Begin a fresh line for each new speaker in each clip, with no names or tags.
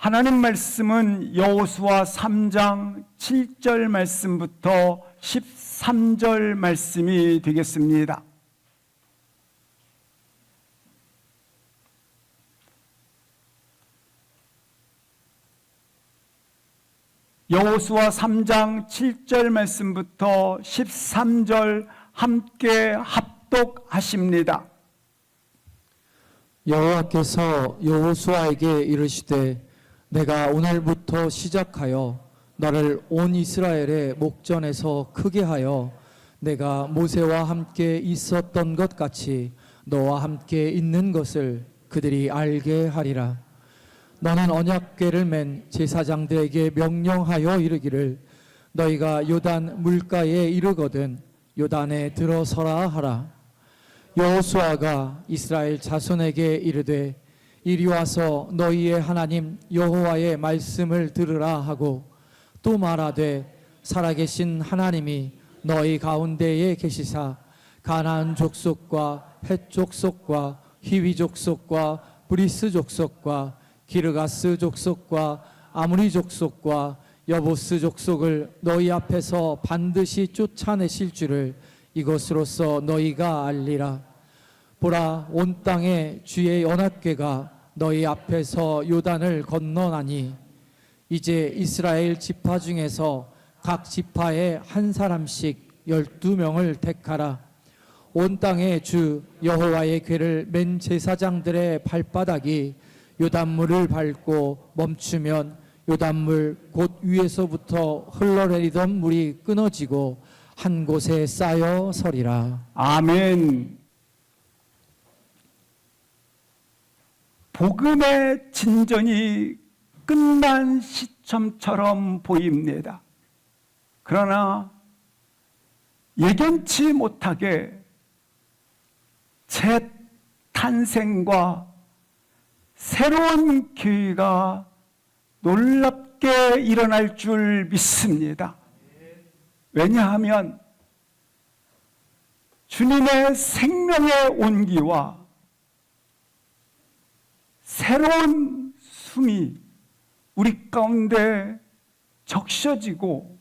하나님 말씀은 여호수아 3장 7절 말씀부터 13절 말씀이 되겠습니다. 여호수아 3장 7절 말씀부터 13절 함께 합독하십니다.
여호와께서 여호수아에게 이르시되 내가 오늘부터 시작하여 너를 온 이스라엘의 목전에서 크게 하여 내가 모세와 함께 있었던 것 같이 너와 함께 있는 것을 그들이 알게 하리라. 너는 언약궤를 맨 제사장들에게 명령하여 이르기를 너희가 요단 물가에 이르거든 요단에 들어서라 하라. 여호수아가 이스라엘 자손에게 이르되 이리 와서 너희의 하나님 여호와의 말씀을 들으라 하고 또 말하되 살아계신 하나님이 너희 가운데에 계시사 가나안 족속과 헷 족속과 히위 족속과 브리스 족속과 기르가스 족속과 아무리 족속과 여보스 족속을 너희 앞에서 반드시 쫓아내실 줄을 이것으로써 너희가 알리라. 보라, 온 땅에 주의 언약궤가 너희 앞에서 요단을 건너나니 이제 이스라엘 지파 중에서 각 지파에 한 사람씩 12명을 택하라. 온 땅의 주 여호와의 궤를 맨 제사장들의 발바닥이 요단물을 밟고 멈추면 요단물 곧 위에서부터 흘러내리던 물이 끊어지고 한 곳에 쌓여 서리라.
아멘. 복음의 진전이 끝난 시점처럼 보입니다. 그러나 예견치 못하게 재탄생과 새로운 기회가 놀랍게 일어날 줄 믿습니다. 왜냐하면 주님의 생명의 온기와 새로운 숨이 우리 가운데 적셔지고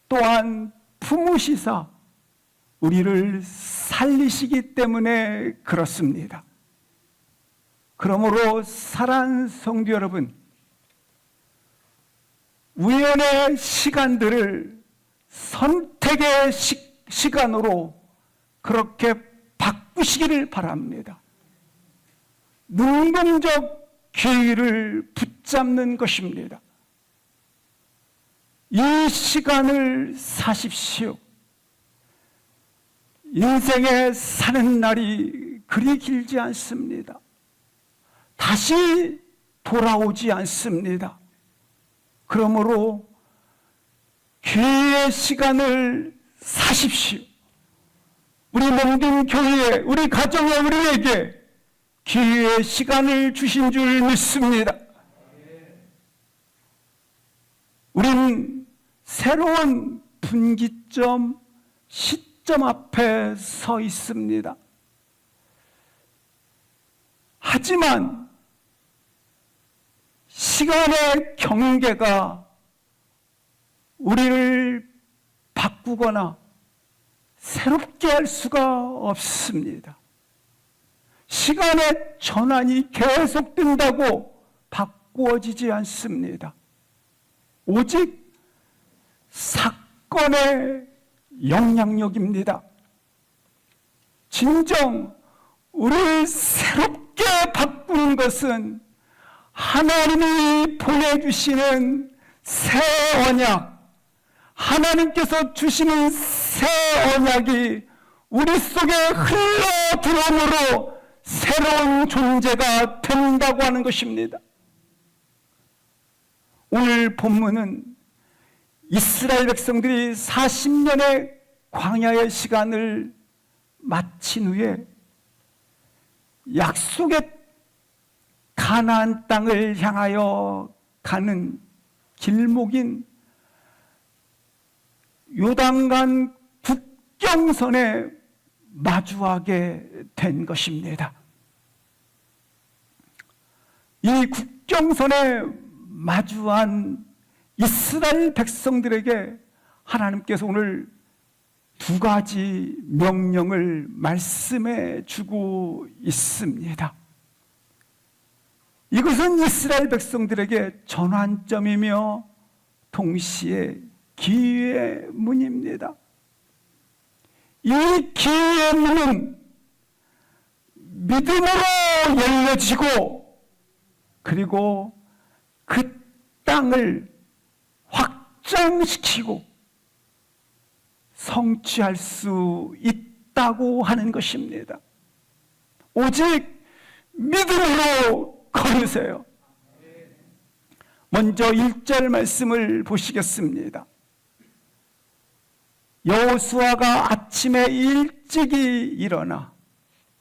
또한 품으시사 우리를 살리시기 때문에 그렇습니다. 그러므로 사랑하는 성도 여러분, 우연의 시간들을 선택의 시간으로 그렇게 바꾸시기를 바랍니다. 능동적 기회를 붙잡는 것입니다. 이 시간을 사십시오. 인생에 사는 날이 그리 길지 않습니다. 다시 돌아오지 않습니다. 그러므로 기회의 시간을 사십시오. 우리 모든 교회에, 우리 가정에, 우리에게 기회의 시간을 주신 줄 믿습니다. 우린 새로운 분기점, 시점 앞에 서 있습니다. 하지만 시간의 경계가 우리를 바꾸거나 새롭게 할 수가 없습니다. 시간의 전환이 계속된다고 바꾸어지지 않습니다. 오직 사건의 영향력입니다. 진정 우리를 새롭게 바꾸는 것은 하나님이 보내주시는 새 언약, 하나님께서 주시는 새 언약이 우리 속에 흘러 들어옴으로 새로운 존재가 된다고 하는 것입니다. 오늘 본문은 이스라엘 백성들이 40년의 광야의 시간을 마친 후에 약속의 가나안 땅을 향하여 가는 길목인 요단강 국경선에 마주하게 된 것입니다. 이 국경선에 마주한 이스라엘 백성들에게 하나님께서 오늘 두 가지 명령을 말씀해 주고 있습니다. 이것은 이스라엘 백성들에게 전환점이며 동시에 기회의 문입니다. 이 기회의 문은 믿음으로 열려지고 그리고 그 땅을 확장시키고 성취할 수 있다고 하는 것입니다. 오직 믿음으로 걸으세요. 먼저 1절 말씀을 보시겠습니다. 여호수아가 아침에 일찍이 일어나,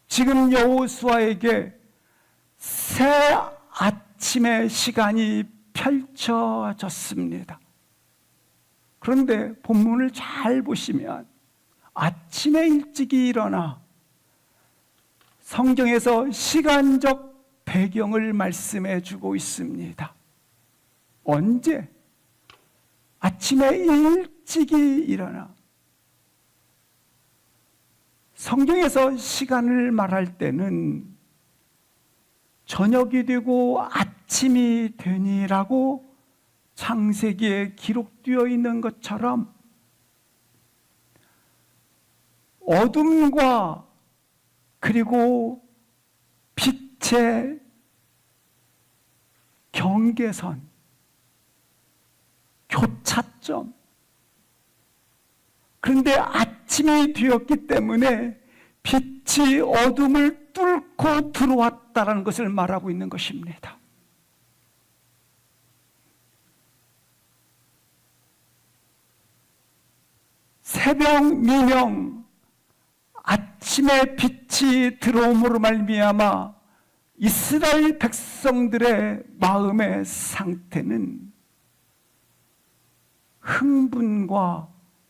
지금 여호수아에게 새 아침의 시간이 펼쳐졌습니다. 그런데 본문을 잘 보시면 아침에 일찍이 일어나 성경에서 시간적 배경을 말씀해 주고 있습니다. 언제? 아침에 일찍이 일어나. 성경에서 시간을 말할 때는 저녁이 되고 아침이 되니라고 창세기에 기록되어 있는 것처럼 어둠과 그리고 빛의 경계선, 교차점. 그런데 아침이 되었기 때문에 빛이 어둠을 뚫고 들어왔다는 것을 말하고 있는 것입니다. 새벽 미명 아침에 빛이 들어옴으로 말미암아 이스라엘 백성들의 마음의 상태는 흥분과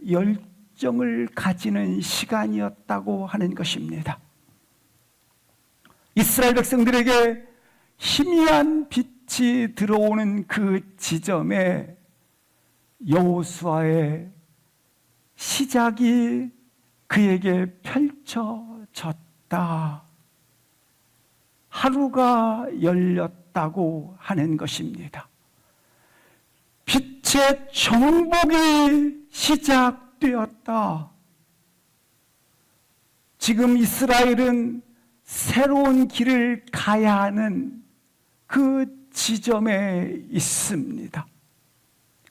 열정을 가지는 시간이었다고 하는 것입니다. 이스라엘 백성들에게 희미한 빛이 들어오는 그 지점에 여호수아의 시작이 그에게 펼쳐졌다. 하루가 열렸다고 하는 것입니다. 빛의 정복이 시작되었다. 지금 이스라엘은 새로운 길을 가야 하는 그 지점에 있습니다.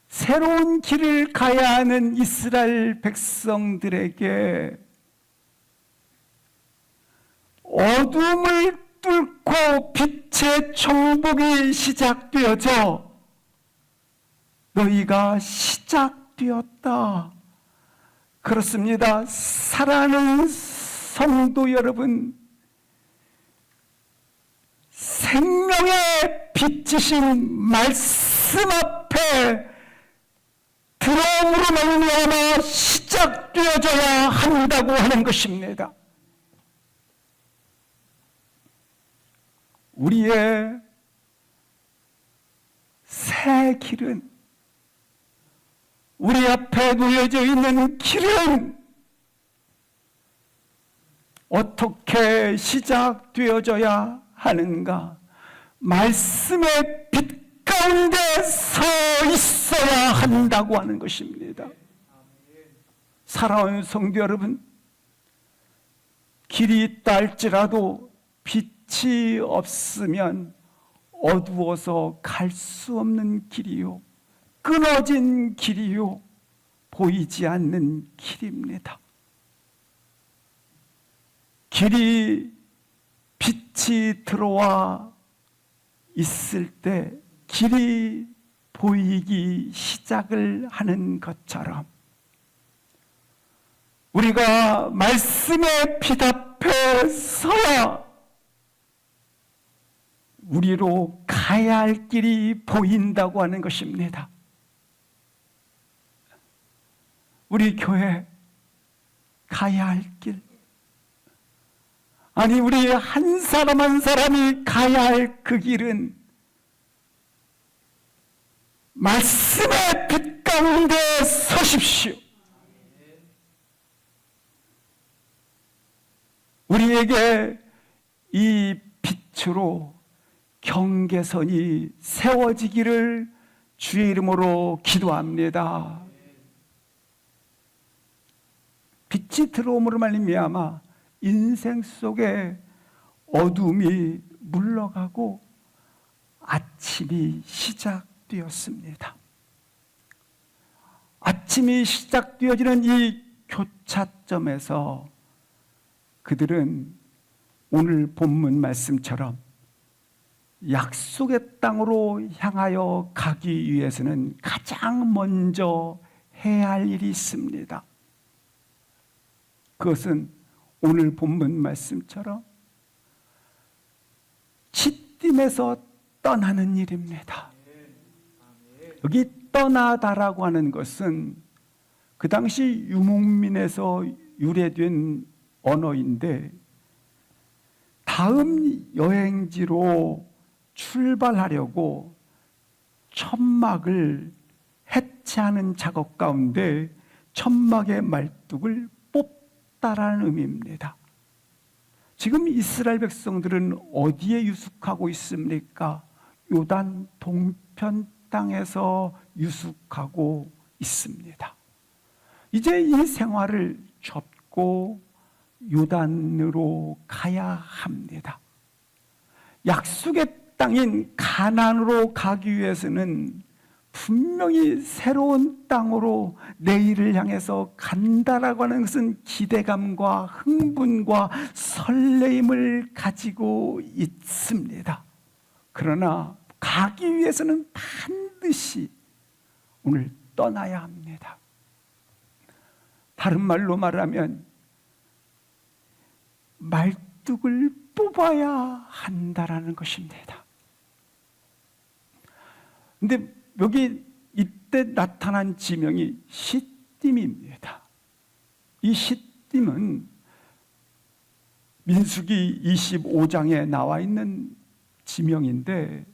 새로운 길을 가야 하는 이스라엘 백성들에게 어둠을 뚫고 빛의 정복이 시작되어져 너희가 시작되었다. 그렇습니다. 사랑하는 성도 여러분, 생명의 빛이신 말씀 앞에 들어옴으로 말미암아 시작되어져야 한다고 하는 것입니다. 우리의 새 길은, 우리 앞에 놓여져 있는 길은 어떻게 시작되어져야 하는가? 말씀의 빛 가운데 서 있어야 한다고 하는 것입니다. 사랑하는 성도 여러분, 길이 있다 할지라도 빛이 없으면 어두워서 갈 수 없는 길이요, 끊어진 길이요, 보이지 않는 길입니다. 길이 빛이 들어와 있을 때 길이 보이기 시작을 하는 것처럼 우리가 말씀의 빛 앞에 서야 우리로 가야 할 길이 보인다고 하는 것입니다. 우리 교회 가야 할 길, 아니 우리 한 사람 한 사람이 가야 할 그 길은 말씀의 빛 가운데 서십시오. 우리에게 이 빛으로 경계선이 세워지기를 주의 이름으로 기도합니다. 빛이 들어옴으로 말미암아 인생 속에 어둠이 물러가고 아침이 시작되었습니다. 아침이 시작되어지는 이 교차점에서 그들은 오늘 본문 말씀처럼 약속의 땅으로 향하여 가기 위해서는 가장 먼저 해야 할 일이 있습니다. 그것은 오늘 본문 말씀처럼 칫딤에서 떠나는 일입니다. 여기 떠나다라고 하는 것은 그 당시 유목민에서 유래된 언어인데 다음 여행지로 출발하려고 천막을 해체하는 작업 가운데 천막의 말뚝을 뽑다라는 의미입니다. 지금 이스라엘 백성들은 어디에 유숙하고 있습니까? 요단 동편 땅에서 유숙하고 있습니다. 이제 이 생활을 접고 요단으로 가야 합니다. 약속의 땅인 가나안으로 가기 위해서는 분명히 새로운 땅으로 내일을 향해서 간다라고 하는 것은 기대감과 흥분과 설레임을 가지고 있습니다. 그러나 가기 위해서는 반드시 오늘 떠나야 합니다. 다른 말로 말하면 말뚝을 뽑아야 한다라는 것입니다. 근데 여기 이때 나타난 지명이 시딤입니다. 이 시딤은 민수기 25장에 나와 있는 지명인데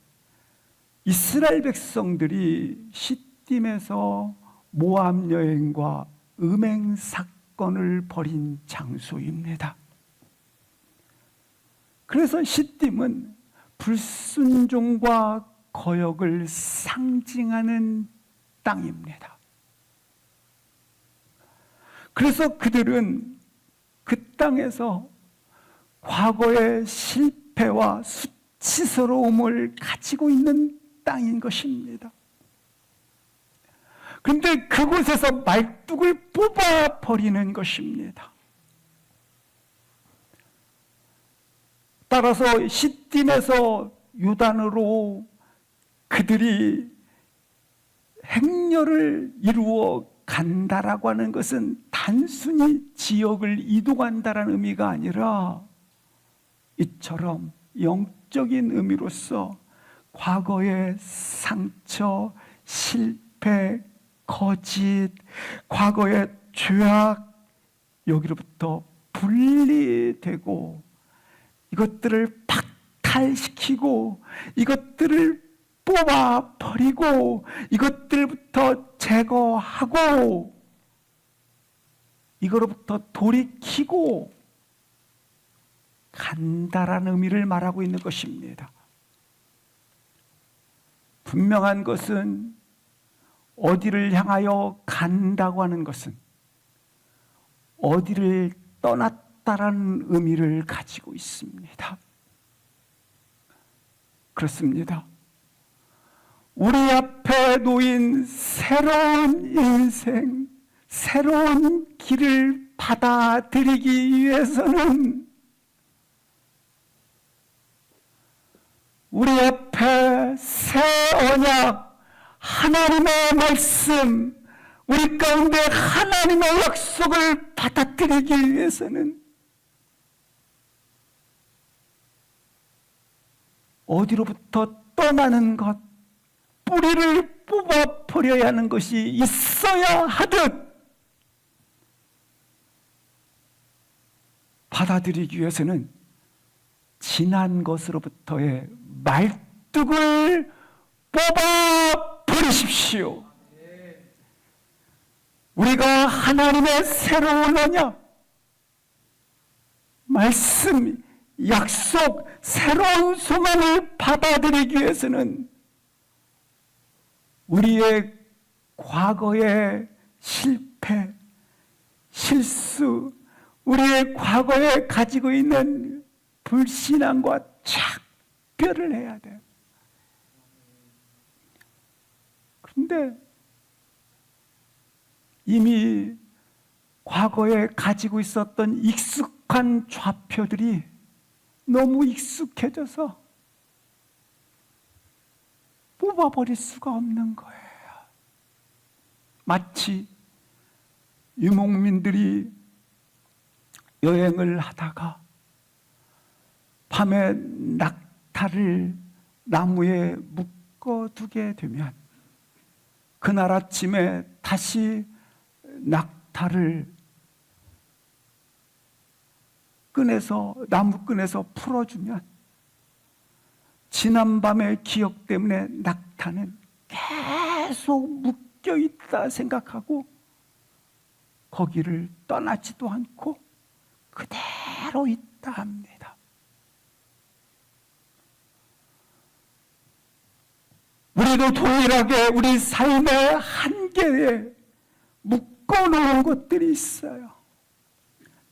이스라엘 백성들이 시딤에서 모압 여인과 음행 사건을 벌인 장소입니다. 그래서 시딤은 불순종과 거역을 상징하는 땅입니다. 그래서 그들은 그 땅에서 과거의 실패와 수치스러움을 가지고 있는 땅인 것입니다. 그런데 그곳에서 말뚝을 뽑아버리는 것입니다. 따라서 시딤에서 요단으로 그들이 행렬을 이루어 간다라고 하는 것은 단순히 지역을 이동한다라는 의미가 아니라 이처럼 영적인 의미로서 과거의 상처, 실패, 거짓, 과거의 죄악 여기로부터 분리되고 이것들을 박탈시키고 이것들을 뽑아버리고 이것들부터 제거하고 이거로부터 돌이키고 간다라는 의미를 말하고 있는 것입니다. 분명한 것은 어디를 향하여 간다고 하는 것은 어디를 떠났다라는 의미를 가지고 있습니다. 그렇습니다. 우리 앞에 놓인 새로운 인생, 새로운 길을 받아들이기 위해서는 우리 앞에 새 언약, 하나님의 말씀, 우리 가운데 하나님의 약속을 받아들이기 위해서는 어디로부터 떠나는 것, 뿌리를 뽑아버려야 하는 것이 있어야 하듯 받아들이기 위해서는 지난 것으로부터의 말뚝을 뽑아버려야 버리십시오. 우리가 하나님의 새로운 언약, 말씀, 약속, 새로운 소망을 받아들이기 위해서는 우리의 과거의 실패, 실수, 우리의 과거에 가지고 있는 불신앙과 작별을 해야 돼요. 그런데 이미 과거에 가지고 있었던 익숙한 좌표들이 너무 익숙해져서 뽑아버릴 수가 없는 거예요. 마치 유목민들이 여행을 하다가 밤에 낙타를 나무에 묶어두게 되면 그날 아침에 다시 낙타를 나무끈에서 풀어주면 지난밤의 기억 때문에 낙타는 계속 묶여있다 생각하고 거기를 떠나지도 않고 그대로 있다 합니다. 우리도 동일하게 우리 삶의 한계에 묶어놓은 것들이 있어요.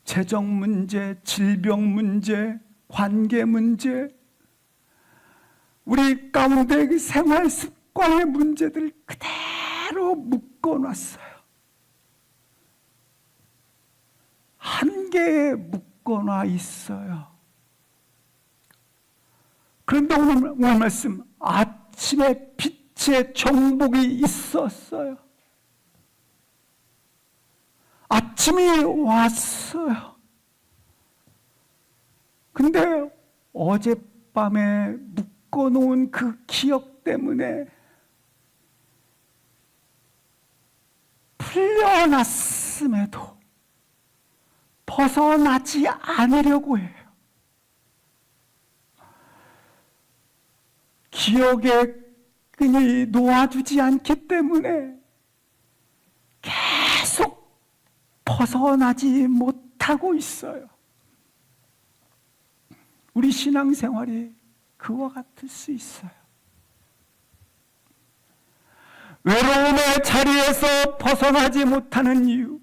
재정 문제, 질병 문제, 관계 문제, 우리 가운데 생활 습관의 문제들 그대로 묶어놨어요. 한계에 묶어놔 있어요. 그런데 오늘 말씀, 아침에 빛의 정복이 있었어요. 아침이 왔어요. 근데 어젯밤에 묶어놓은 그 기억 때문에 풀려났음에도 벗어나지 않으려고 해요. 기억의 끈이 놓아주지 않기 때문에 계속 벗어나지 못하고 있어요. 우리 신앙생활이 그와 같을 수 있어요. 외로움의 자리에서 벗어나지 못하는 이유,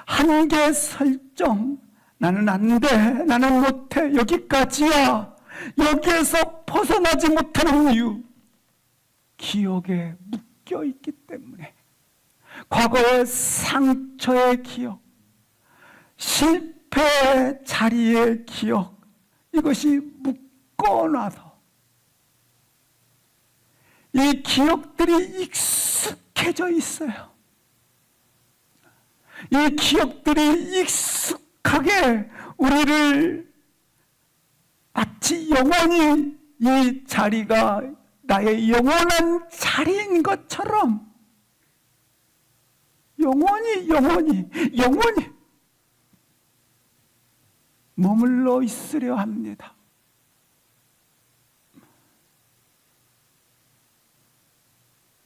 한계 설정, 나는 안 돼, 나는 못해, 여기까지야. 여기에서 벗어나지 못하는 이유, 기억에 묶여 있기 때문에. 과거의 상처의 기억, 실패의 자리의 기억, 이것이 묶어놔서 이 기억들이 익숙해져 있어요. 이 기억들이 익숙하게 우리를 마치 영원히 이 자리가 나의 영원한 자리인 것처럼 영원히 머물러 있으려 합니다.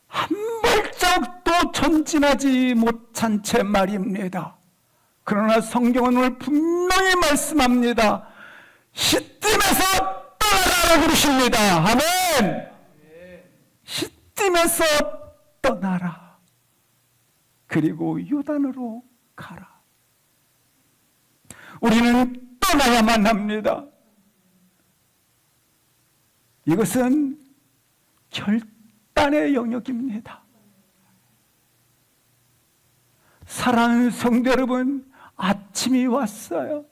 한 발짝도 전진하지 못한 채 말입니다. 그러나 성경은 오늘 분명히 말씀합니다. 시딤에서 떠나라고 부르십니다. 아멘. 시딤에서 떠나라. 그리고 요단으로 가라. 우리는 떠나야만 합니다. 이것은 결단의 영역입니다. 사랑하는 성도 여러분, 아침이 왔어요.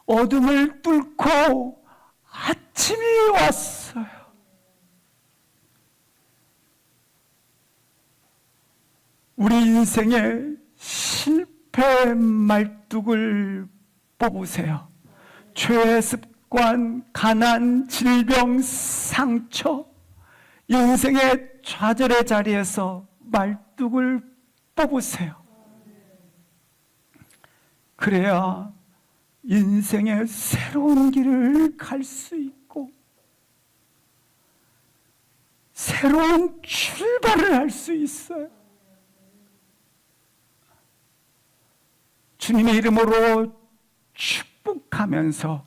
어둠을 뚫고 아침이 왔어요. 우리 인생의 실패 말뚝을 뽑으세요. 죄의 습관, 가난, 질병, 상처, 인생의 좌절의 자리에서 말뚝을 뽑으세요. 그래야 인생의 새로운 길을 갈 수 있고 새로운 출발을 할 수 있어요. 주님의 이름으로 축복하면서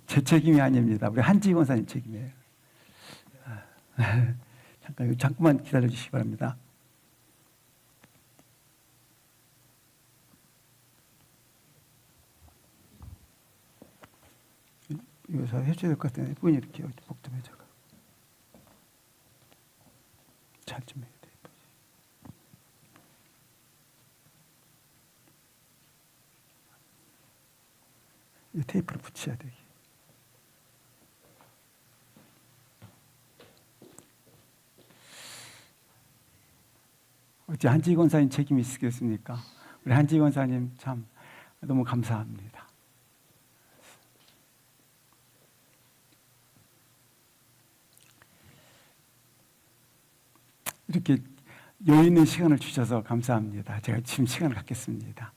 제 책임이 아닙니다. 우리 한지희 권사님 책임이에요. 잠깐만 기다려 주시기 바랍니다. 이거 해줘야 될 것 같은데 뿐이 이렇게 복잡해져가. 잘 좀 해야 돼. 이 테이프를 붙여야 돼. 어찌 한지희 권사님 책임이 있겠습니까? 우리 한지희 권사님 참 너무 감사합니다. 이렇게 여유 있는 시간을 주셔서 감사합니다. 제가 지금 시간을 갖겠습니다.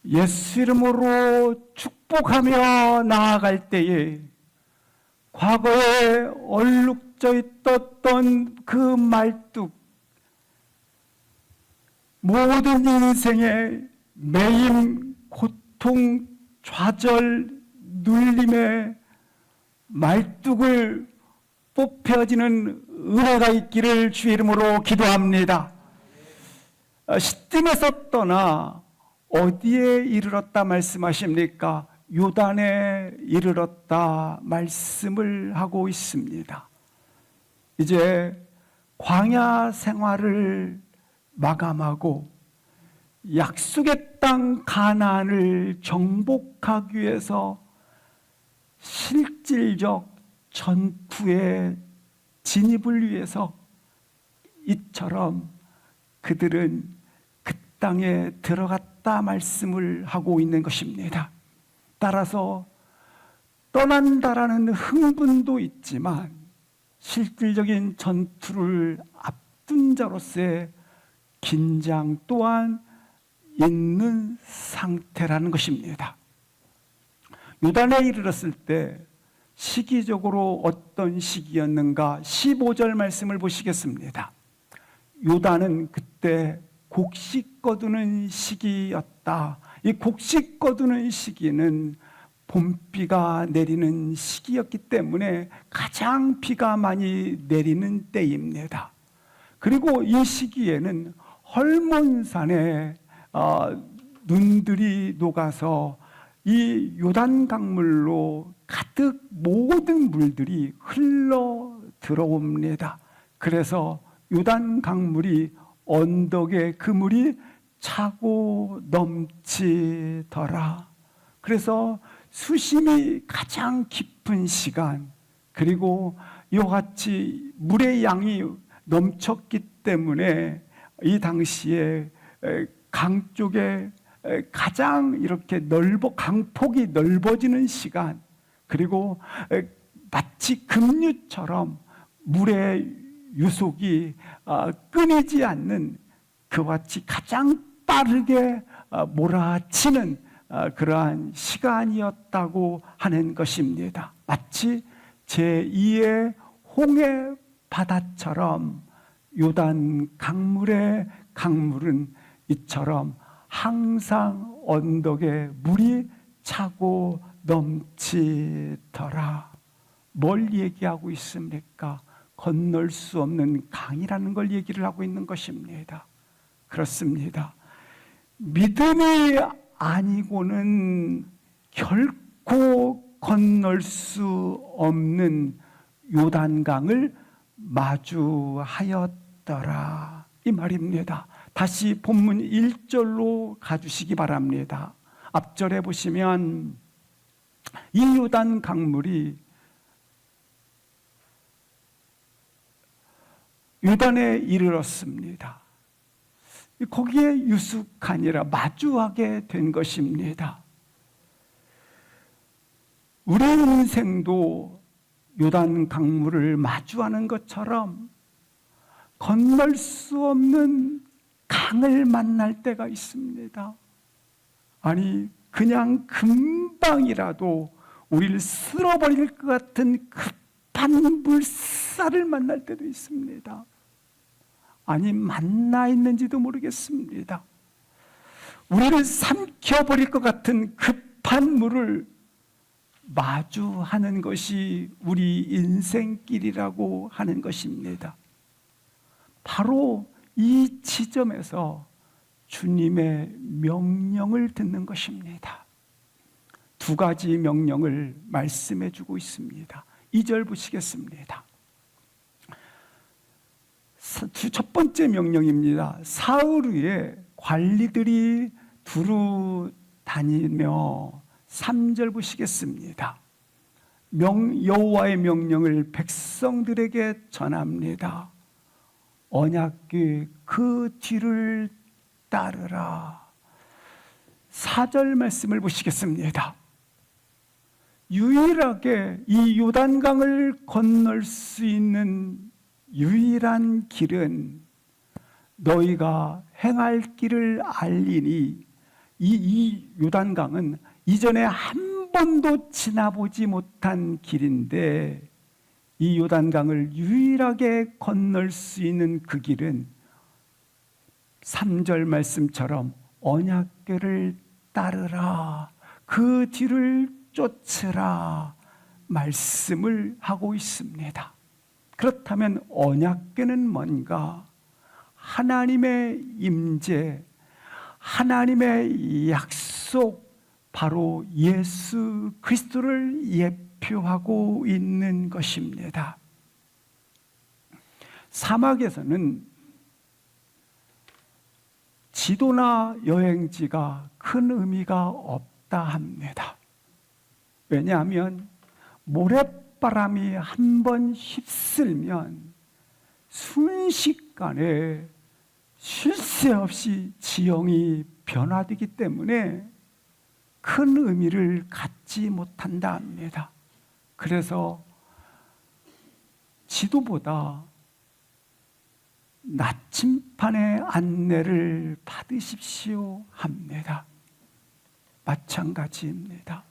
예수 이름으로 축복하며 나아갈 때에 과거에 얼룩져 있었던 그 말뚝, 모든 인생의 매임, 고통, 좌절, 눌림의 말뚝을 뽑혀지는 은혜가 있기를 주의 이름으로 기도합니다. 시딤에서 떠나 어디에 이르렀다 말씀하십니까? 요단에 이르렀다 말씀을 하고 있습니다. 이제 광야 생활을 마감하고 약속의 땅 가나안을 정복하기 위해서 실질적 전투에 진입을 위해서 이처럼 그들은 그 땅에 들어갔다 말씀을 하고 있는 것입니다. 따라서 떠난다라는 흥분도 있지만 실질적인 전투를 앞둔 자로서의 긴장 또한 있는 상태라는 것입니다. 요단에 이르렀을 때 시기적으로 어떤 시기였는가? 15절 말씀을 보시겠습니다. 요단은 그때 곡식 거두는 시기였다. 이 곡식 거두는 시기는 봄비가 내리는 시기였기 때문에 가장 비가 많이 내리는 때입니다. 그리고 이 시기에는 헐몬산에 눈들이 녹아서 이 요단 강물로 가득 모든 물들이 흘러 들어옵니다. 그래서 요단 강물이 언덕에 그 물이 차고 넘치더라. 그래서 수심이 가장 깊은 시간, 그리고 이와 같이 물의 양이 넘쳤기 때문에 이 당시에 강 쪽에 가장 이렇게 강폭이 넓어지는 시간, 그리고 마치 급류처럼 물의 유속이 끊이지 않는 그와 같이 가장 빠르게 몰아치는 그러한 시간이었다고 하는 것입니다. 마치 제2의 홍해 바다처럼 요단 강물은 이처럼 항상 언덕에 물이 차고 넘치더라. 뭘 얘기하고 있습니까? 건널 수 없는 강이라는 걸 얘기를 하고 있는 것입니다. 그렇습니다. 믿음이 아니고는 결코 건널 수 없는 요단강을 마주하였더라, 이 말입니다. 다시 본문 1절로 가주시기 바랍니다. 앞절에 보시면 이 요단 강물이 요단에 이르렀습니다. 거기에 유숙하니라, 마주하게 된 것입니다. 우리의 인생도 요단 강물을 마주하는 것처럼 건널 수 없는 강을 만날 때가 있습니다. 아니, 그냥 금방이라도 우리를 쓸어버릴 것 같은 급한 물살을 만날 때도 있습니다. 아니, 만나 있는지도 모르겠습니다. 우리를 삼켜버릴 것 같은 급한 물을 마주하는 것이 우리 인생길이라고 하는 것입니다. 바로 이 지점에서 주님의 명령을 듣는 것입니다. 두 가지 명령을 말씀해 주고 있습니다. 2절 보시겠습니다. 첫 번째 명령입니다. 사흘 후에 관리들이 두루 다니며 3절 보시겠습니다. 여호와의 명령을 백성들에게 전합니다. 언약궤 그 뒤를 따르라. 4절 말씀을 보시겠습니다. 유일하게 이 요단강을 건널 수 있는 유일한 길은 너희가 행할 길을 알리니, 이 요단강은 이전에 한 번도 지나보지 못한 길인데, 이 요단강을 유일하게 건널 수 있는 그 길은 3절 말씀처럼 언약궤를 따르라, 그 뒤를 쫓으라 말씀을 하고 있습니다. 그렇다면 언약궤는 뭔가? 하나님의 임재, 하나님의 약속, 바로 예수 그리스도를 예표하고 있는 것입니다. 사막에서는 지도나 여행지가 큰 의미가 없다 합니다. 왜냐하면 모래바람이 한 번 휩쓸면 순식간에 쉴 새 없이 지형이 변화되기 때문에 큰 의미를 갖지 못한다 합니다. 그래서 지도보다 나침판의 안내를 받으십시오 합니다. 마찬가지입니다.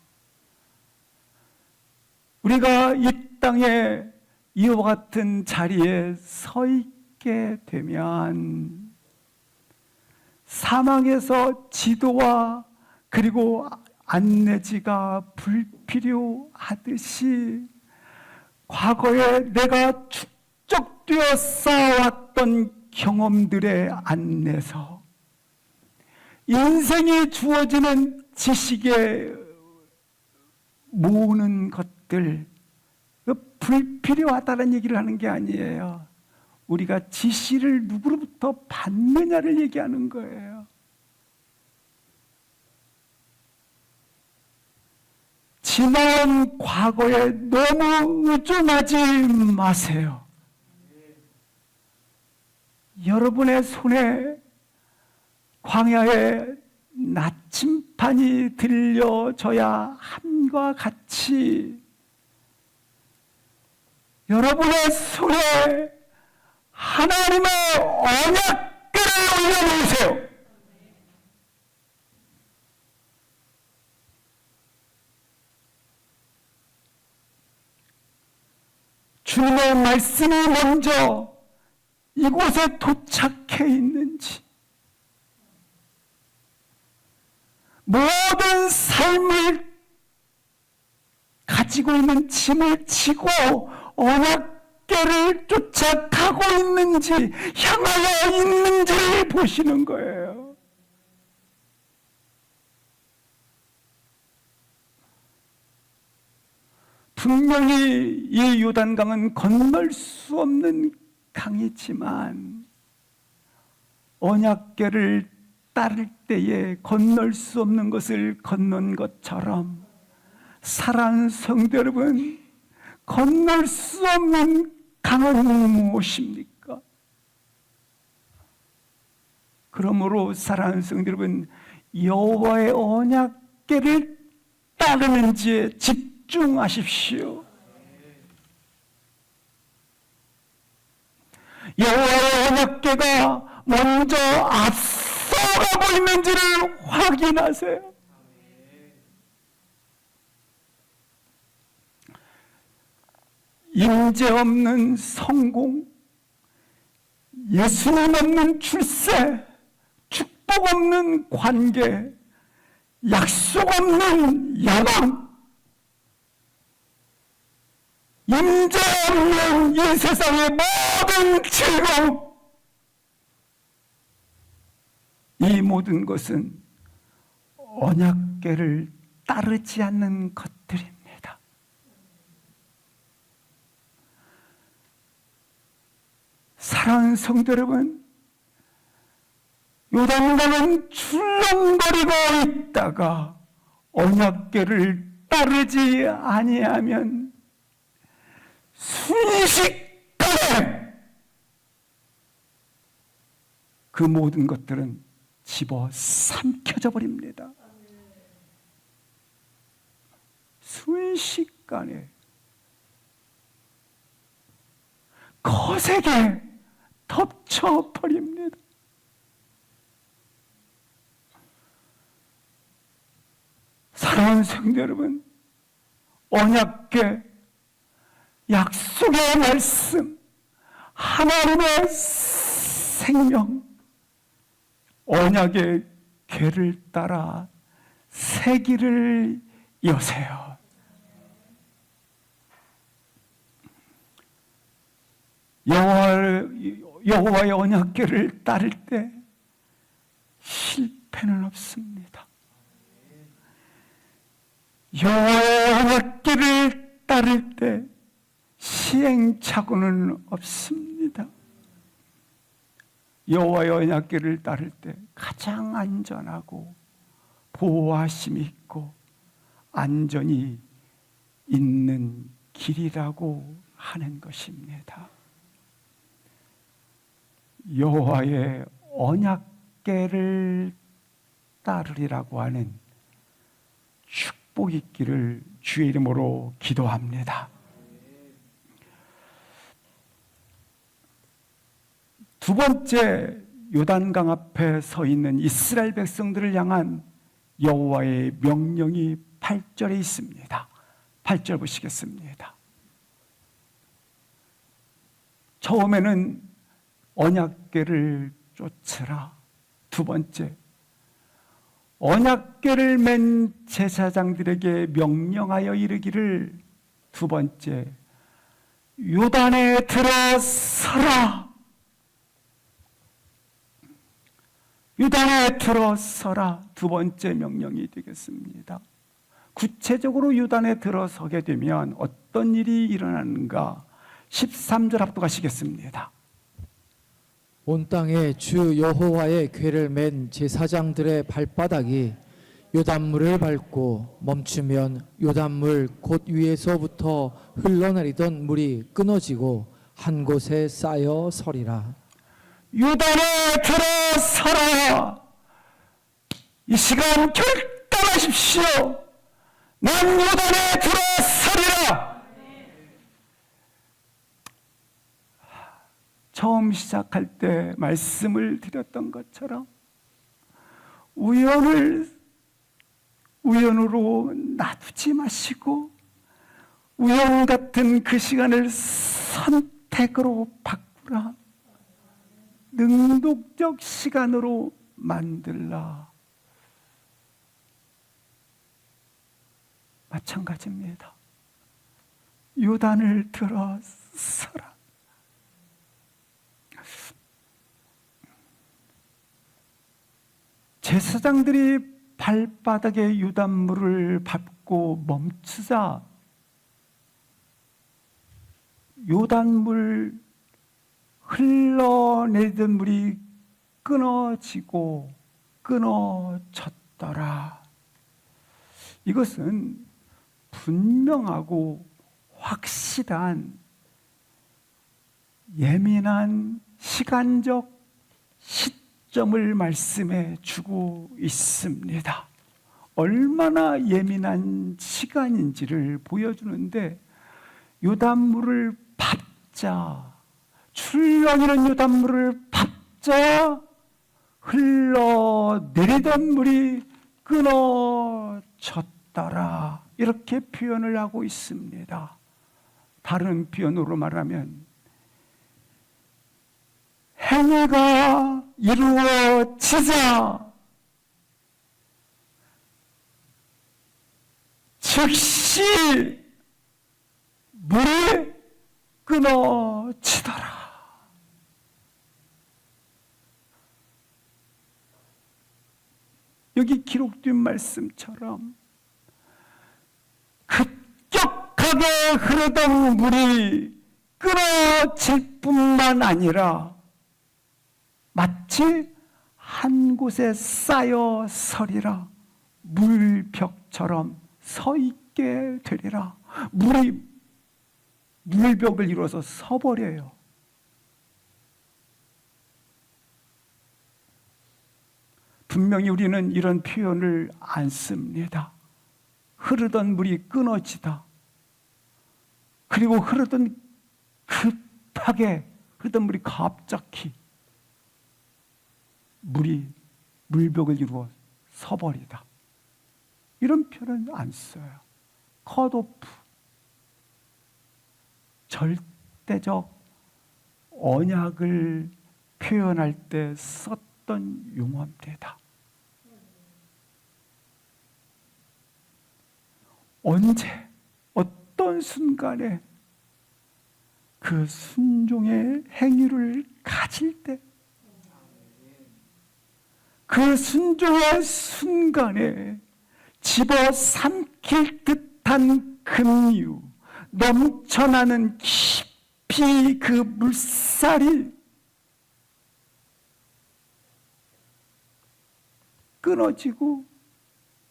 우리가 이 땅에 이와 같은 자리에 서 있게 되면 사망에서 지도와 그리고 안내지가 불필요하듯이 과거에 내가 축적되어 쌓아왔던 경험들의 안내서, 인생이 주어지는 지식에 모으는 것들, 불필요하다는 얘기를 하는 게 아니에요. 우리가 지시를 누구로부터 받느냐를 얘기하는 거예요. 지나온 과거에 너무 의존하지 마세요. 여러분의 손에 광야의 나침판이 들려져야 함과 같이 여러분의 손에 하나님의 언약궤를 올려놓으세요. 주님의 말씀이 먼저 이곳에 도착해 있는지, 모든 삶을 가지고 있는 짐을 지고 언약궤를 쫓아가고 있는지, 향하여 있는지를 보시는 거예요. 분명히 이 요단강은 건널 수 없는 강이지만 언약궤를 따를 때에 건널 수 없는 것을 건넌 것처럼 사랑하는 성도 여러분, 건널 수 없는 강은 무엇입니까? 그러므로 사랑하는 성도 여러분, 여호와의 언약궤를 따르는지에 집중하십시오. 여호와의 언약궤가 먼저 앞서가고 있는지를 확인하세요. 임재 없는 성공, 예수님 없는 출세, 축복 없는 관계, 약속 없는 야망, 임재 없는 이 세상의 모든 즐거움, 이 모든 것은 언약궤를 따르지 않는 것들입니다. 사랑하는 성도 여러분, 요단강은 출렁거리고 있다가 언약궤를 따르지 아니하면 순식간에 그 모든 것들은 집어 삼켜져 버립니다. 순식간에 거세게 덮쳐버립니다. 사랑하는 성도 여러분, 언약궤, 약속의 말씀, 하나님의 생명, 언약의 궤를 따라 새 길을 여세요. 여호와의 언약궤를 따를 때 실패는 없습니다. 여호와의 언약궤를 따를 때 시행착오는 없습니다. 여호와의 언약궤를 따를 때 가장 안전하고 보호하심 있고 안전이 있는 길이라고 하는 것입니다. 여호와의 언약궤를 따르리라고 하는 축복 있기를 주의 이름으로 기도합니다. 두 번째, 요단강 앞에 서 있는 이스라엘 백성들을 향한 여호와의 명령이 8절에 있습니다. 8절 보시겠습니다. 처음에는 언약궤를 쫓으라. 두 번째, 언약궤를 맨 제사장들에게 명령하여 이르기를. 두 번째, 요단에 들어서라. 요단에 들어서라. 두 번째 명령이 되겠습니다. 구체적으로 요단에 들어서게 되면 어떤 일이 일어나는가? 13절 합독하시겠습니다.
온 땅에 주 여호와의 궤를 맨 제사장들의 발바닥이 요단물을 밟고 멈추면 요단물 곧 위에서부터 흘러내리던 물이 끊어지고 한 곳에 쌓여 서리라.
요단에 들어서라. 이 시간 결단하십시오. 난 요단에 들어서리라. 처음 시작할 때 말씀을 드렸던 것처럼 우연으로 놔두지 마시고 우연 같은 그 시간을 선택으로 바꾸라. 능동적 시간으로 만들라. 마찬가지입니다. 요단을 들어서라. 제사장들이 발바닥에 요단물을 밟고 멈추자 요단물 흘러내리던 물이 끊어지고 끊어졌더라. 이것은 분명하고 확실한 예민한 시간적 시점을 말씀해 주고 있습니다. 얼마나 예민한 시간인지를 보여주는데, 요단물을 밟자, 출렁이는 요단물을 밟자 흘러내리던 물이 끊어졌더라, 이렇게 표현을 하고 있습니다. 다른 표현으로 말하면 행위가 이루어지자 즉시 물이 끊어지더라. 여기 기록된 말씀처럼 급격하게 흐르던 물이 끊어질 뿐만 아니라 마치 한 곳에 쌓여 서리라, 물벽처럼 서 있게 되리라. 물이 물벽을 이루어서 서버려요. 분명히 우리는 이런 표현을 안 씁니다. 흐르던 물이 끊어지다. 그리고 급하게 흐르던 물이 갑자기 물벽을 이루어 서버리다. 이런 표현은 안 써요. 컷오프, 절대적 언약을 표현할 때 썼던 용어입니다. 언제, 어떤 순간에 그 순종의 행위를 가질 때, 그 순종의 순간에 집어삼킬 듯한 급류, 넘쳐나는 깊이 그 물살이 끊어지고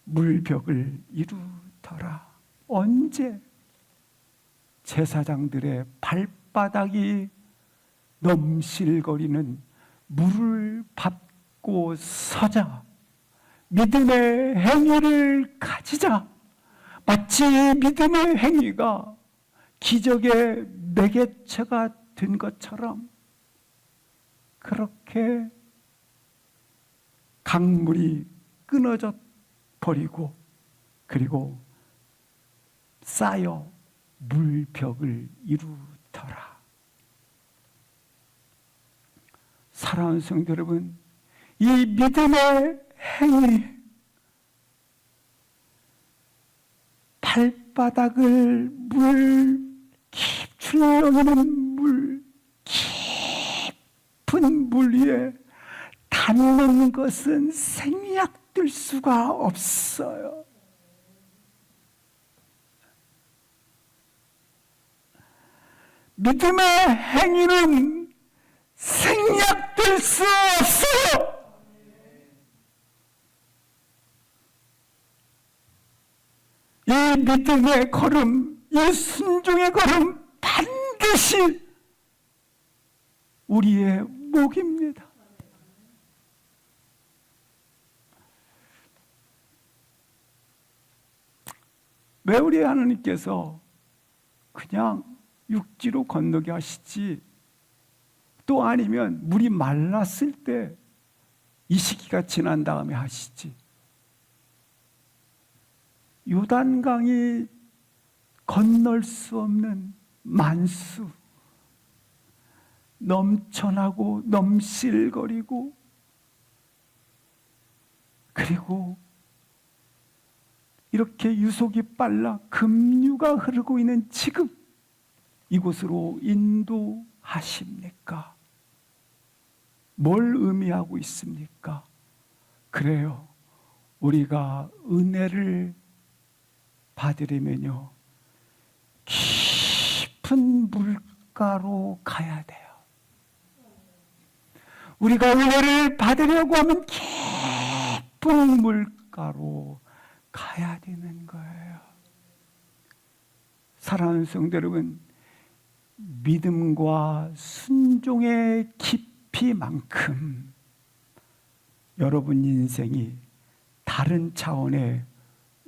물벽을 이루더라. 언제? 제사장들의 발바닥이 넘실거리는 물을 밟고 서자, 믿음의 행위를 가지자, 마치 믿음의 행위가 기적의 매개체가 된 것처럼 그렇게 강물이 끊어져 버리고, 그리고 쌓여 물벽을 이루더라. 사랑하는 성도 여러분, 이 믿음의 행위, 발바닥을 출렁이는 깊은 물 위에 닿는 것은 생략될 수가 없어요. 믿음의 행위는 생략될 수 없어요. 이 믿음의 걸음, 이 순종의 걸음 반드시 우리의 목입니다. 왜 우리 하나님께서 그냥 육지로 건너게 하시지, 또 아니면 물이 말랐을 때 이 시기가 지난 다음에 하시지? 요단강이 건널 수 없는 만수, 넘쳐나고 넘실거리고, 그리고 이렇게 유속이 빨라 급류가 흐르고 있는 지금 이곳으로 인도하십니까? 뭘 의미하고 있습니까? 그래요, 우리가 은혜를 받으려면요, 깊은 물 물가로 가야 돼요. 우리가 은혜를 받으려고 하면 깊은 물가로 가야 되는 거예요. 사랑하는 성도 여러분, 믿음과 순종의 깊이만큼 여러분 인생이 다른 차원의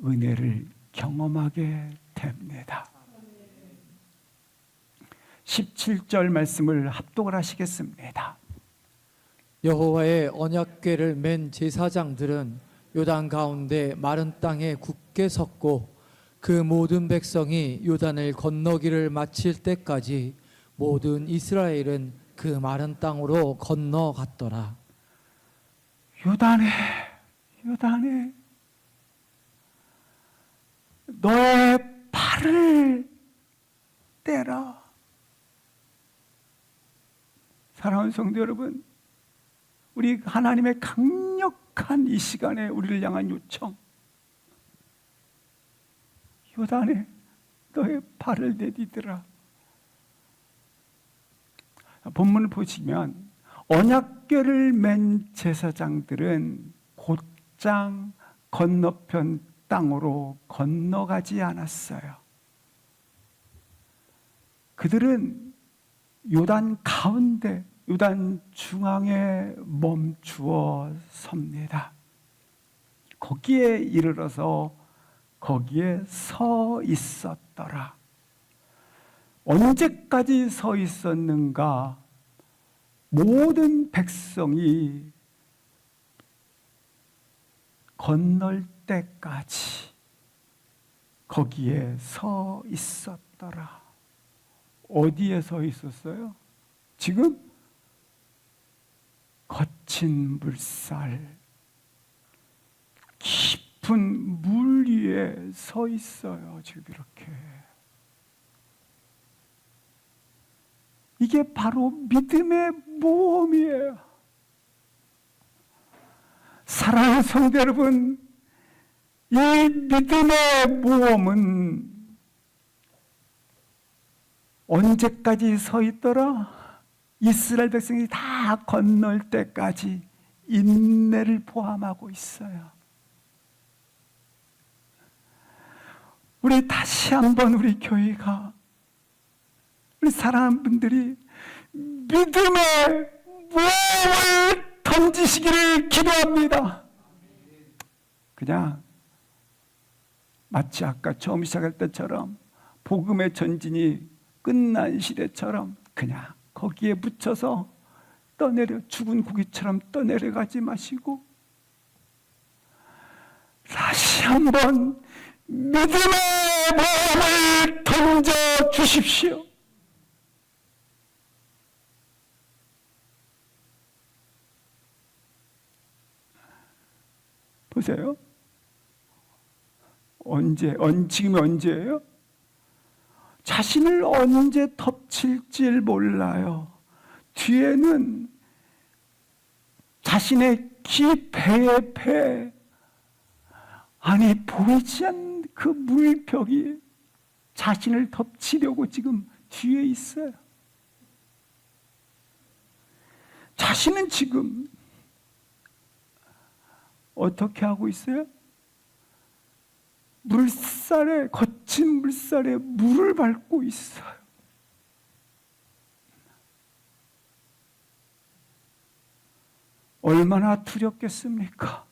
은혜를 경험하게 됩니다. 17절 말씀을 합독을 하시겠습니다.
여호와의 언약궤를 맨 제사장들은 요단 가운데 마른 땅에 굳게 섰고 그 모든 백성이 요단을 건너기를 마칠 때까지 모든 이스라엘은 그 마른 땅으로 건너갔더라.
요단에 너의 발을 떼라. 사랑하는 성도 여러분, 우리 하나님의 강력한 이 시간에 우리를 향한 요청, 요단에 너의 발을 내디디라. 본문을 보시면 언약궤를 맨 제사장들은 곧장 건너편 땅으로 건너가지 않았어요. 그들은 요단 가운데, 요단 중앙에 멈추어 섭니다. 거기에 이르러서 거기에 서 있었더라. 언제까지 서 있었는가? 모든 백성이 건널 때까지 거기에 서 있었더라. 어디에 서 있었어요? 지금 거친 물살, 깊은 물 위에 서 있어요. 지금 이렇게. 이게 바로 믿음의 모험이에요. 사랑하는 성도 여러분, 이 믿음의 모험은 언제까지 서 있더라? 이스라엘 백성이 다 건널 때까지 인내를 포함하고 있어요. 우리 다시 한번 우리 교회가, 우리 사랑하는 분들이 믿음의 모험을 던지시기를 기도합니다. 그냥 마치 아까 처음 시작할 때처럼 복음의 전진이 끝난 시대처럼 그냥 거기에 묻혀서 떠내려, 죽은 고기처럼 떠내려가지 마시고 다시 한번 믿음의 마음을 던져 주십시오. 보세요. 지금이 언제예요? 자신을 언제 덮칠지 몰라요. 뒤에는 자신의 배의 배, 아니 보이지 않는 그 물벽이 자신을 덮치려고 지금 뒤에 있어요. 자신은 지금 어떻게 하고 있어요? 물살에, 거친 물살에 물을 밟고 있어요. 얼마나 두렵겠습니까?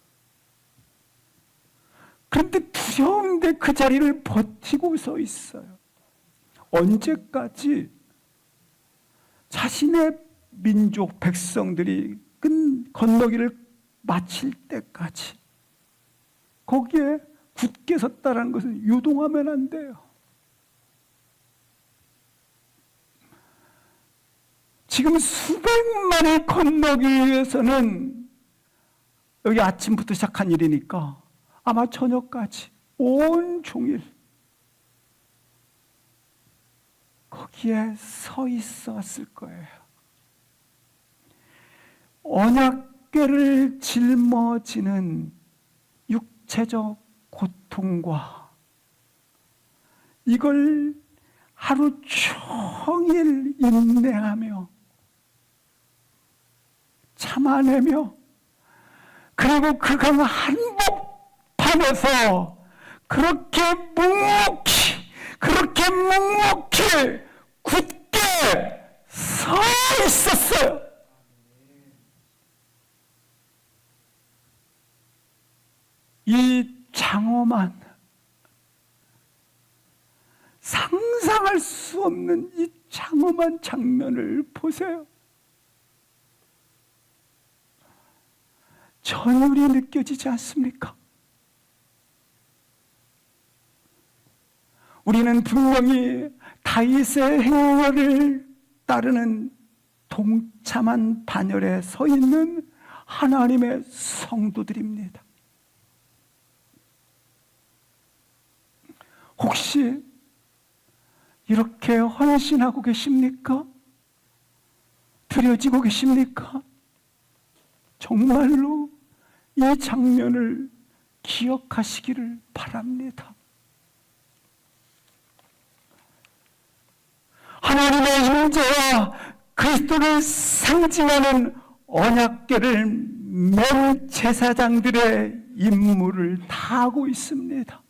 그런데 두려운데 그 자리를 버티고 서 있어요. 언제까지? 자신의 민족 백성들이 건너기를 마칠 때까지. 거기에 굳게 섰다는 것은 유동하면 안 돼요. 지금 수백만을 건너기 위해서는 여기 아침부터 시작한 일이니까 아마 저녁까지 온 종일 거기에 서 있었을 거예요. 언약궤를 짊어지는 육체적 고통과 이걸 하루 종일 인내하며 참아내며 그리고 그 강 한복판에서 그렇게 묵묵히 굳게 서 있었어요. 이 장엄한, 상상할 수 없는 이 장엄한 장면을 보세요. 전율이 느껴지지 않습니까? 우리는 분명히 다윗의 행렬을 따르는 동참한 반열에 서 있는 하나님의 성도들입니다. 혹시 이렇게 헌신하고 계십니까? 드려지고 계십니까? 정말로 이 장면을 기억하시기를 바랍니다. 하나님의 형제와 그리스도를 상징하는 언약궤를 맨 제사장들의 임무를 다하고 있습니다.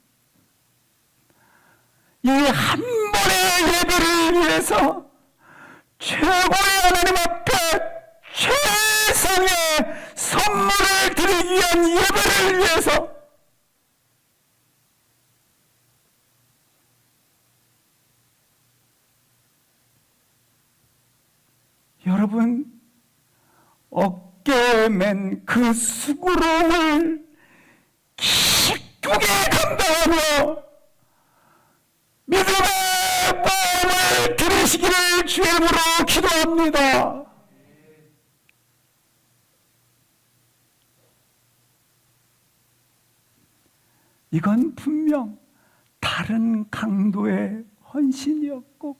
이 한 번의 예배를 위해서 최고의 하나님 앞에 최상의 선물을 드리기 위한 예배를 위해서 여러분, 어깨에 맨 그 수고로움을 기쁘게 감당하며 믿음의 마음을 들으시기를 주의 이름으로 기도합니다. 이건 분명 다른 강도의 헌신이었고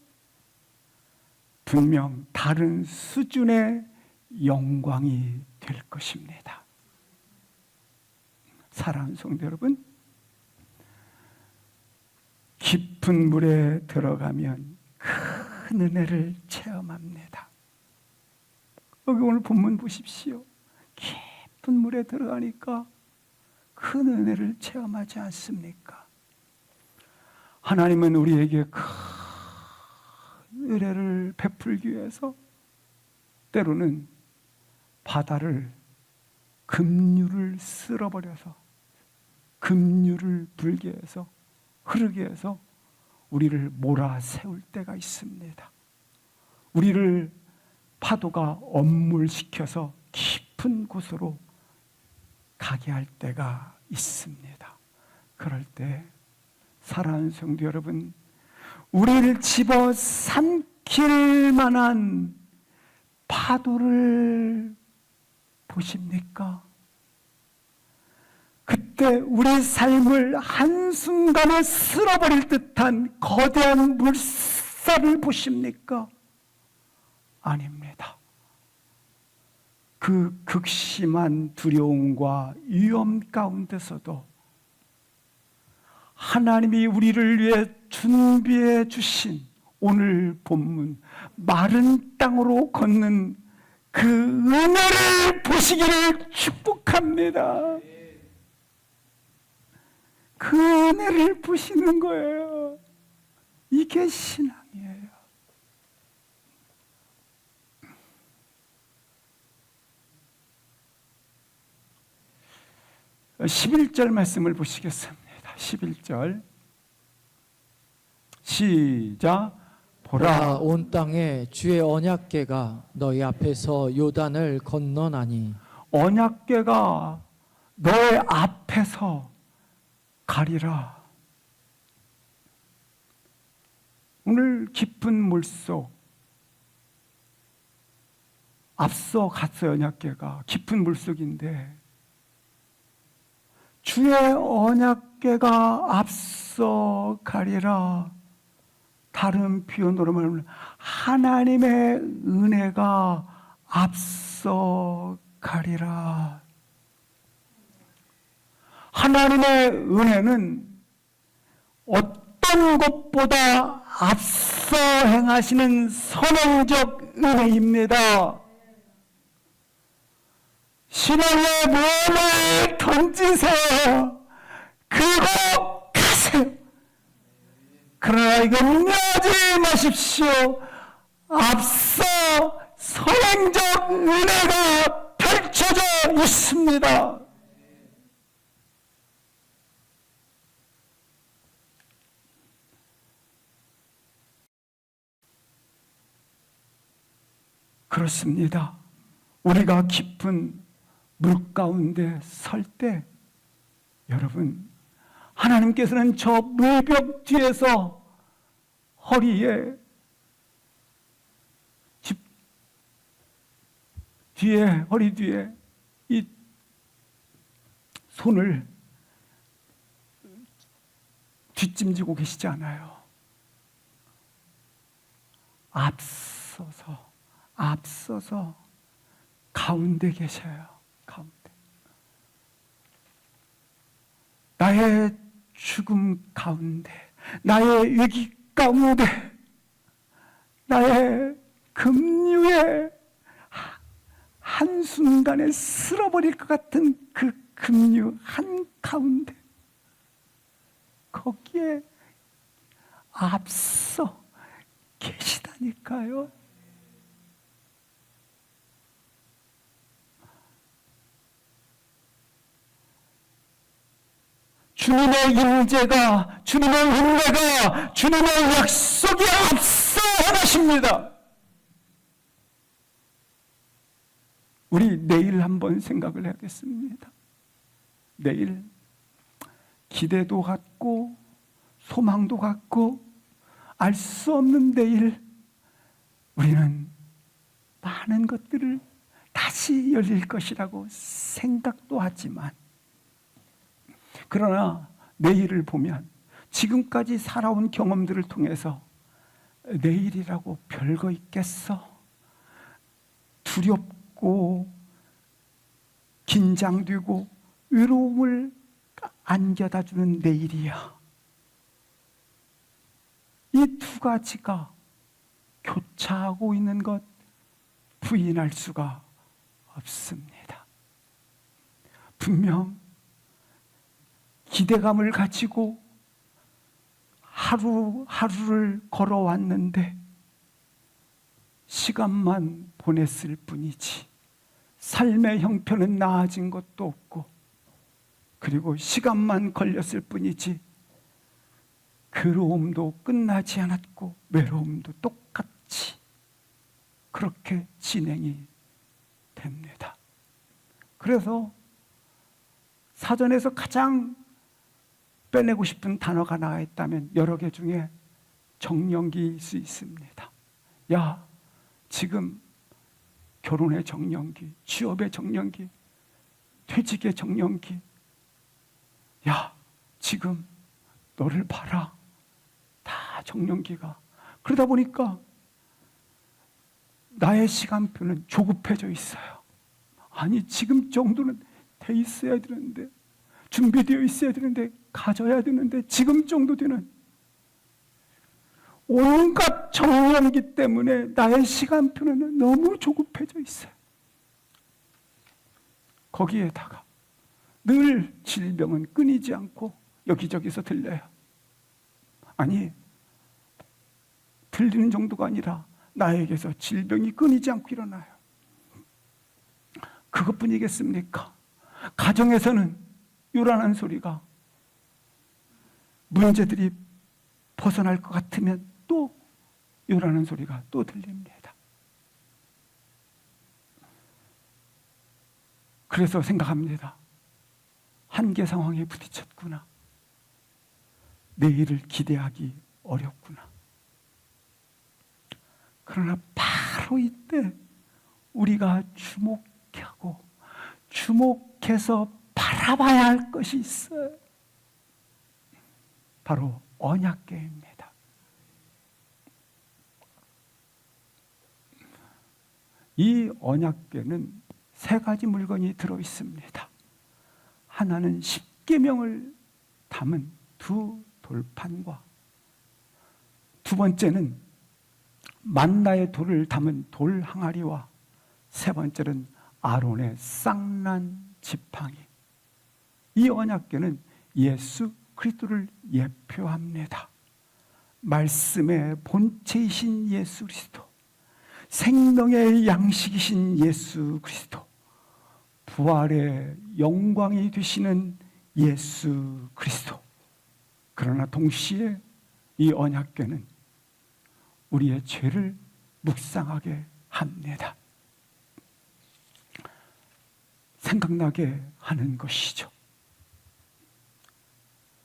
분명 다른 수준의 영광이 될 것입니다. 사랑하는 성도 여러분, 깊은 물에 들어가면 큰 은혜를 체험합니다. 여기 오늘 본문 보십시오. 깊은 물에 들어가니까 큰 은혜를 체험하지 않습니까? 하나님은 우리에게 큰 은혜를 베풀기 위해서 때로는 바다를 급류를 쓸어버려서 급류를 불게 해서 흐르게 해서 우리를 몰아세울 때가 있습니다. 우리를 파도가 엄물시켜서 깊은 곳으로 가게 할 때가 있습니다. 그럴 때 사랑하는 성도 여러분, 우리를 집어삼킬 만한 파도를 보십니까? 그때 우리 삶을 한순간에 쓸어버릴 듯한 거대한 물살을 보십니까? 아닙니다. 그 극심한 두려움과 위험 가운데서도 하나님이 우리를 위해 준비해 주신 오늘 본문 마른 땅으로 걷는 그 은혜를 보시기를 축복합니다. 그 은혜를 보시는 거예요. 이게 신앙이에요. 어, 11절 말씀을 보시겠습니다. 11절 시작.
보라, 온 땅에 주의 언약궤가 너희 앞에서 요단을 건너나니.
언약궤가 너의 앞에서 가리라. 오늘 깊은 물속 앞서 갔어요. 언약궤가 깊은 물속인데 주의 언약궤가 앞서 가리라. 다른 표현으로 말하면 하나님의 은혜가 앞서 가리라. 하나님의 은혜는 어떤 것보다 앞서 행하시는 선행적 은혜입니다. 신앙의 몸을 던지세요. 그리고 가세요. 그러나 이거 염려하지 마십시오. 앞서 선행적 은혜가 펼쳐져 있습니다. 그렇습니다. 우리가 깊은 물 가운데 설 때 여러분, 하나님께서는 저 물벽 뒤에서 허리에 허리 뒤에 이 손을 뒷짐지고 계시지 않아요. 앞서서 가운데 계셔요. 가운데. 나의 죽음 가운데, 나의 위기 가운데, 나의 급류에 한순간에 쓸어버릴 것 같은 그 급류 한가운데, 거기에 앞서 계시다니까요. 주님의 임재가, 주님의 은혜가, 주님의 약속이 앞서 행하십니다. 우리 내일 한번 생각을 해야겠습니다. 내일 기대도 갖고 소망도 갖고 알 수 없는 내일, 우리는 많은 것들을 다시 열릴 것이라고 생각도 하지만, 그러나 내일을 보면 지금까지 살아온 경험들을 통해서 내일이라고 별거 있겠어? 두렵고 긴장되고 외로움을 안겨다 주는 내일이야. 이 두 가지가 교차하고 있는 것 부인할 수가 없습니다. 분명 기대감을 가지고 하루하루를 걸어왔는데 시간만 보냈을 뿐이지 삶의 형편은 나아진 것도 없고, 그리고 시간만 걸렸을 뿐이지 괴로움도 끝나지 않았고 외로움도 똑같이 그렇게 진행이 됩니다. 그래서 사전에서 가장 빼내고 싶은 단어가 나와 있다면 여러 개 중에 정년기일 수 있습니다. 야, 지금 결혼의 정년기, 취업의 정년기, 퇴직의 정년기. 야, 지금 너를 봐라. 다 정년기가. 그러다 보니까 나의 시간표는 조급해져 있어요. 아니, 지금 정도는 돼 있어야 되는데, 준비되어 있어야 되는데, 가져야 되는데, 지금 정도 되는 온갖 정년기 때문에 나의 시간표는 너무 조급해져 있어요. 거기에다가 늘 질병은 끊이지 않고 여기저기서 들려요. 아니, 들리는 정도가 아니라 나에게서 질병이 끊이지 않고 일어나요. 그것뿐이겠습니까? 가정에서는 요란한 소리가, 문제들이 벗어날 것 같으면 또 요란한 소리가 또 들립니다. 그래서 생각합니다. 한계 상황에 부딪혔구나. 내일을 기대하기 어렵구나. 그러나 바로 이때 우리가 주목하고 주목해서 바라봐야 할 것이 있어요. 바로 언약궤입니다. 이 언약궤는 세 가지 물건이 들어 있습니다. 하나는 십계명을 담은 두 돌판과 두 번째는 만나의 돌을 담은 돌 항아리와 세 번째는 아론의 쌍난 지팡이. 이 언약궤는 예수 그리스도를 예표합니다. 말씀의 본체이신 예수 그리스도, 생명의 양식이신 예수 그리스도, 부활의 영광이 되시는 예수 그리스도. 그러나 동시에 이 언약궤는 우리의 죄를 묵상하게 합니다. 생각나게 하는 것이죠.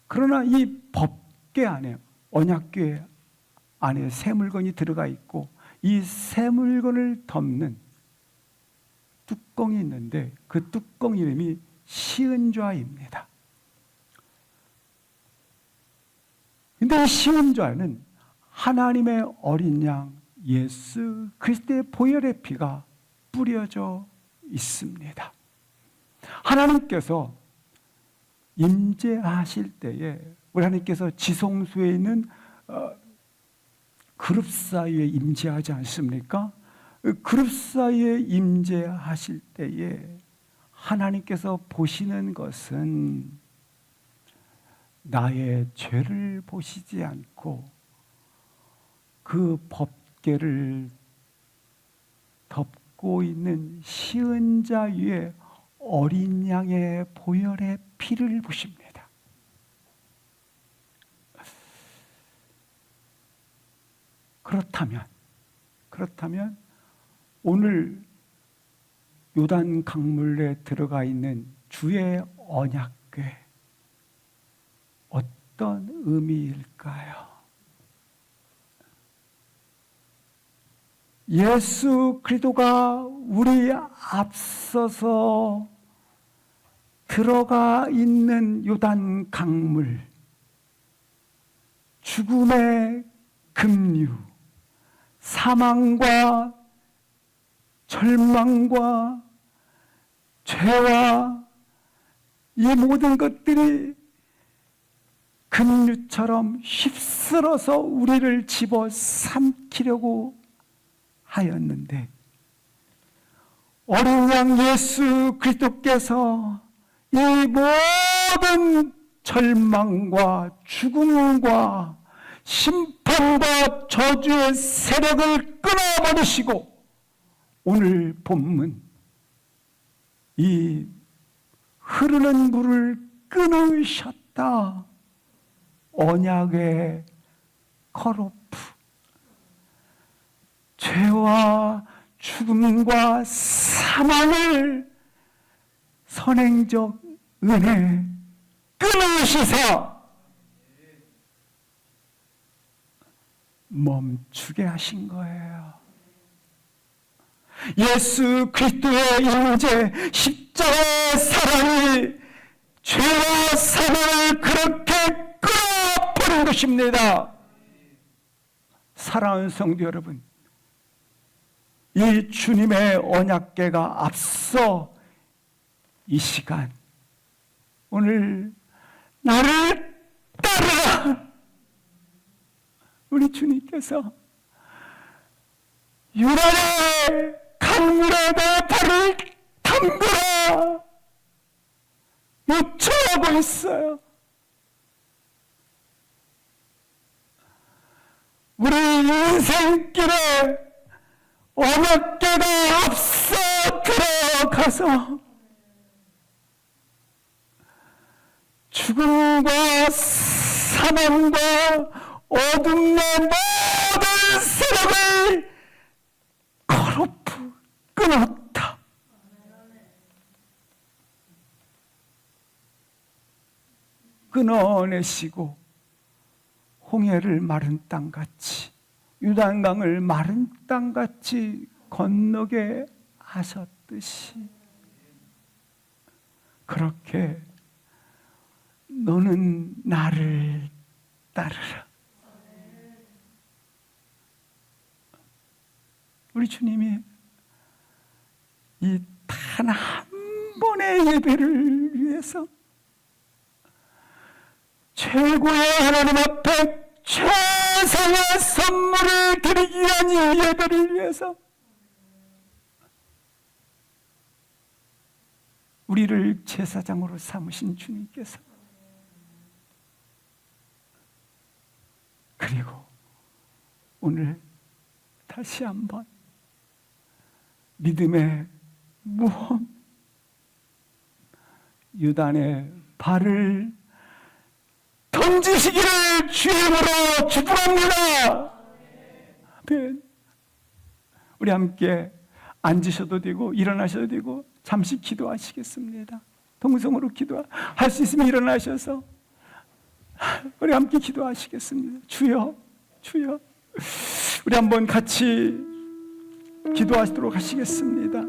그러나 이 법궤 안에, 언약궤 안에 새 물건이 들어가 있고 이 새 물건을 덮는 뚜껑이 있는데 그 뚜껑 이름이 시은좌입니다. 근데 이 시은좌는 하나님의 어린 양 예수 그리스도의 보혈의 피가 뿌려져 있습니다. 하나님께서 임재하실 때에 우리 하나님께서 지성소에 있는 그룹 사이에 임재하지 않습니까? 그룹 사이에 임재하실 때에 하나님께서 보시는 것은 나의 죄를 보시지 않고 그 법궤를 덮고 있는 시은자 위에 어린 양의 보혈의 피를 보십니다. 그렇다면 오늘 요단 강물에 들어가 있는 주의 언약궤 어떤 의미일까요? 예수 그리스도가 우리 앞서서 들어가 있는 요단 강물, 죽음의 급류, 사망과 절망과 죄와 이 모든 것들이 급류처럼 휩쓸어서 우리를 집어 삼키려고 하였는데 어린 양 예수 그리스도께서 이 모든 절망과 죽음과 심판과 저주의 세력을 끊어버리시고 오늘 본문 이 흐르는 물을 끊으셨다. 언약의 컷오프, 죄와 죽음과 사망을 선행적 은혜 끊으시사 멈추게 하신 거예요. 예수 그리스도의 임재, 십자가의 사랑이 죄와 사망을 그렇게 끊어버린 것입니다. 사랑하는 성도 여러분, 이 주님의 언약궤가 앞서 이 시간 오늘 나를 따르라, 우리 주님께서 유난의 강물에 내 발을 담그라 요청하고 있어요. 우리 인생길에 언약궤가 앞서 들어가서 죽음과 사망과 어둠의 모든 세력을 컷오프 끊었다. 끊어내시고 홍해를 마른 땅같이 요단강을 마른 땅같이 건너게 하셨듯이 그렇게 너는 나를 따르라. 우리 주님이 이 단 한 번의 예배를 위해서 최고의 하나님 앞에 최선을 감사와 선물을 드리기 위한 이 예배를 위해서 우리를 제사장으로 삼으신 주님께서, 그리고 오늘 다시 한번 믿음의 모험, 유단의 발을 던지시기를 주의 이름으로 축복합니다. 아멘. 우리 함께 앉으셔도 되고 일어나셔도 되고 잠시 기도하시겠습니다. 동성으로 기도할 수 있으면 일어나셔서 우리 함께 기도하시겠습니다. 주여, 주여. 우리 한번 같이 기도하시도록 하시겠습니다.